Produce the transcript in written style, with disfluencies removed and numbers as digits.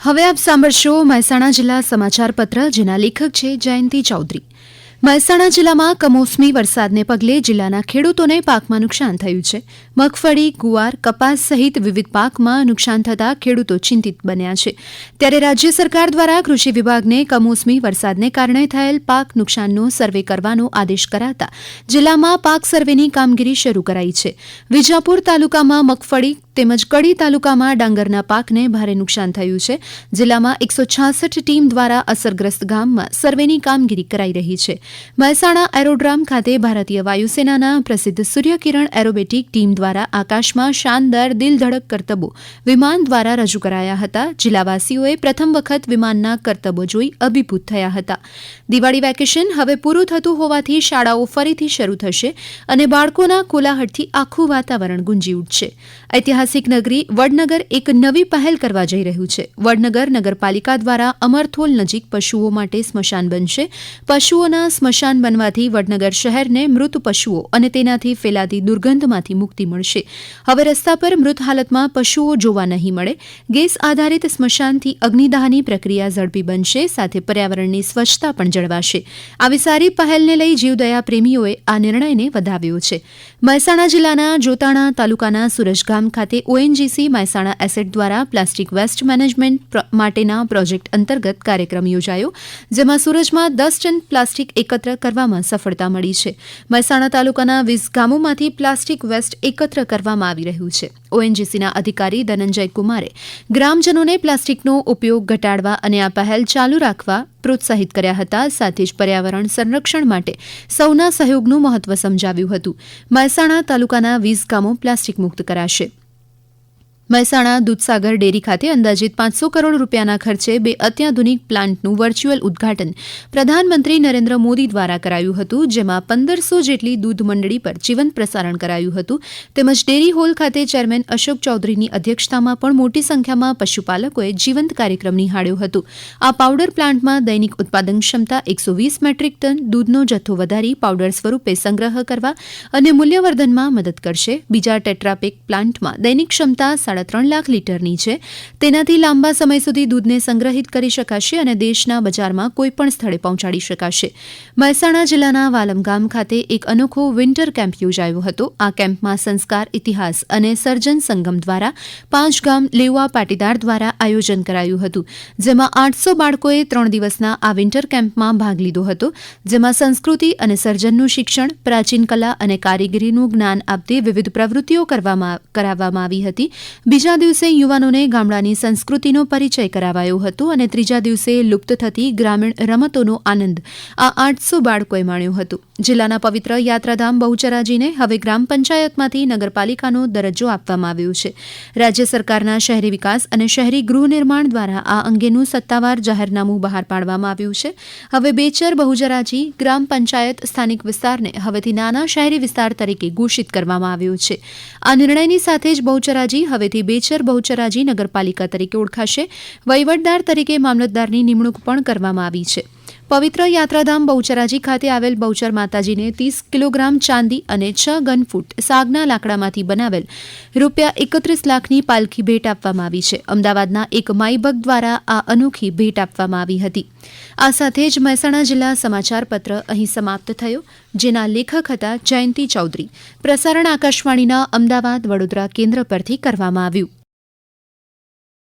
હવે આપ સાંભળશો મહેસાણા જિલ્લા સમાચાર પત્ર, જેના લેખક છે જયંતિ ચૌધરી. મહેસાણા જિલ્લામાં કમોસમી વરસાદને પગલે જિલ્લાના ખેડૂતોને પાકમાં નુકસાન થયું છે. મગફળી, ગુવાર, કપાસ સહિત વિવિધ પાકમાં નુકસાન થતાં ખેડૂતો ચિંતિત બન્યા છે. ત્યારે રાજ્ય સરકાર દ્વારા કૃષિ વિભાગને કમોસમી વરસાદને કારણે થયેલ પાક નુકસાનનો સર્વે કરવાનો આદેશ કરાતા જિલ્લામાં પાક સર્વેની કામગીરી શરૂ કરાઈ છે. વિજાપુર તાલુકામાં મગફળી તેમજ કડી તાલુકામાં ડાંગરના પાકને ભારે નુકસાન થયું છે. જિલ્લામાં 166 ટીમ દ્વારા અસરગ્રસ્ત ગામમાં સર્વેની કામગીરી કરાઈ રહી છે. મહેસાણા એરોડ્રોમ ખાતે ભારતીય વાયુસેનાના પ્રસિદ્ધ સૂર્યકિરણ એરોબેટિક ટીમ દ્વારા આકાશમાં શાનદાર દિલધડક કરતબો વિમાન દ્વારા રજૂ કરાયા હતા. જિલ્લાવાસીઓએ પ્રથમ વખત વિમાનના કરતબો જોઈ અભિભૂત થયા હતા. દિવાળી વેકેશન હવે પૂરું થતું હોવાથી શાળાઓ ફરીથી શરૂ થશે અને બાળકોના કોલાહલથી આખું વાતાવરણ ગુંજી ઉઠશે. ઐતિહાસિક નગરી વડનગર એક નવી પહેલ કરવા જઈ રહ્યું છે. વડનગર નગરપાલિકા દ્વારા અમરથોલ નજીક પશુઓ માટે સ્મશાન બનશે. પશુઓના સ્મશાન બનવાથી વડનગર શહેરને મૃત પશુઓ અને તેનાથી ફેલાતી દુર્ગંધમાંથી મુક્તિ મળશે. હવે રસ્તા પર મૃત હાલતમાં પશુઓ જોવા નહીં મળે. ગેસ આધારિત સ્મશાનથી અગ્નિદાહની પ્રક્રિયા ઝડપી બનશે, સાથે પર્યાવરણની સ્વચ્છતા પણ જળવાશે. આવી સારી પહેલને લઈ જીવદયા પ્રેમીઓએ આ નિર્ણયને વધાવ્યો છે. મહેસાણા જિલ્લાના જોતાણા તાલુકાના સુરજગામ ખાતે ઓએનજીસી મહેસાણા એસેટ દ્વારા પ્લાસ્ટિક વેસ્ટ મેનેજમેન્ટ માટેના પ્રોજેક્ટ અંતર્ગત કાર્યક્રમ યોજાયો, જેમાં સુરજમાં 10 ટન પ્લાસ્ટિક એકત્ર કરવામાં સફળતા મળી છે. મહેસાણા તાલુકાના 20 ગામોમાંથી પ્લાસ્ટિક વેસ્ટ એકત્ર કરવામાં આવી રહ્યું છે. ઓએનજીસીના અધિકારી ધનંજય કુમારે ગ્રામજનોને પ્લાસ્ટિકનો ઉપયોગ ઘટાડવા અને આ પહેલ ચાલુ રાખવા પ્રોત્સાહિત કર્યા હતા. સાથે જ પર્યાવરણ સંરક્ષણ માટે સૌના સહયોગનું મહત્વ સમજાવ્યું હતું. મહેસાણા તાલુકાના 20 ગામો પ્લાસ્ટિક મુક્ત કરાશે. મહેસાણા દૂધસાગર ડેરી ખાતે અંદાજિત 500 કરોડ રૂપિયાના ખર્ચે 2 અત્યાધુનિક પ્લાન્ટનું વર્ચ્યુઅલ ઉદ્ઘાટન પ્રધાનમંત્રી નરેન્દ્ર મોદી દ્વારા કરાયું હતું, જેમાં 1500 જેટલી દૂધ મંડળી પર જીવંત પ્રસારણ કરાયું હતું. તેમજ ડેરી હોલ ખાતે ચેરમેન અશોક ચૌધરીની અધ્યક્ષતામાં પણ મોટી સંખ્યામાં પશુપાલકોએ જીવંત કાર્યક્રમ નિહાળ્યો હતો. આ પાવડર પ્લાન્ટમાં દૈનિક ઉત્પાદન ક્ષમતા 120 મેટ્રિક ટન દૂધનો જથ્થો વધારી પાવડર સ્વરૂપે સંગ્રહ કરવા અને મૂલ્યવર્ધનમાં મદદ કરશે. બીજા ટેટ્રાપેક પ્લાન્ટમાં દૈનિક ક્ષમતા 3.5 લાખ લીટરની છે. તેનાથી લાંબા સમય સુધી દૂધને સંગ્રહિત કરી શકાશે અને દેશના બજારમાં કોઈપણ સ્થળે પહોંચાડી શકાશે. મહેસાણા જિલ્લાના વાલમ ગામ ખાતે એક અનોખો વિન્ટર કેમ્પ યોજાયો હતો. આ કેમ્પમાં સંસ્કાર, ઇતિહાસ અને સર્જન સંગમ દ્વારા 5 ગામ લેવા પાટીદાર દ્વારા આયોજન કરાયું હતું, જેમાં 800 બાળકોએ 3 દિવસના આ વિન્ટર કેમ્પમાં ભાગ લીધો હતો, જેમાં સંસ્કૃતિ અને સર્જનનું શિક્ષણ, પ્રાચીન કલા અને કારીગરીનું જ્ઞાન આપતી વિવિધ પ્રવૃત્તિઓ કરાવવામાં આવી હતી. બીજા દિવસે યુવાનોને ગામડાની સંસ્કૃતિનો પરિચય કરાવાયો હતો અને ત્રીજા દિવસે લુપ્ત થતી ગ્રામીણ રમતોનો આનંદ આ 800 બાળકોએ માણ્યો હતો. જિલ્લાના પવિત્ર યાત્રાધામ બહુચરાજીને હવે ગ્રામ પંચાયતમાંથી નગરપાલિકાનો દરજ્જો આપવામાં આવ્યો છે. રાજ્ય સરકારના શહેરી વિકાસ અને શહેરી ગૃહ નિર્માણ દ્વારા આ અંગેનું સત્તાવાર જાહેરનામું બહાર પાડવામાં આવ્યું છે. હવે બેચર બહુચરાજી ગ્રામ પંચાયત સ્થાનિક વિસ્તારને હવેથી નાના શહેરી વિસ્તાર તરીકે ઘોષિત કરવામાં આવ્યો છે. આ નિર્ણયની સાથે જ બહુચરાજી હવેથી બેચર બહુચરાજી નગરપાલિકા તરીકે ઓળખાશે. વહીવટદાર તરીકે મામલતદારની નિમણૂક પણ કરવામાં આવી છે. પવિત્ર યાત્રાધામ બહુચરાજી ખાતે આવેલ બહુચર માતાજીને 30 કિલોગ્રામ ચાંદી અને 6 ઘન ફૂટ સાગના લાકડામાંથી બનાવેલ ₹31 લાખની પાલખી ભેટ આપવામાં આવી છે. અમદાવાદના એક માઈભક્ત દ્વારા આ અનોખી ભેટ આપવામાં આવી હતી. આ સાથે જ મહેસાણા જિલ્લા સમાચાર પત્ર અહીં સમાપ્ત થયો, જેના લેખક હતા જયંતિ ચૌધરી. પ્રસારણ આકાશવાણીના અમદાવાદ વડોદરા કેન્દ્ર પરથી કરવામાં આવ્યું.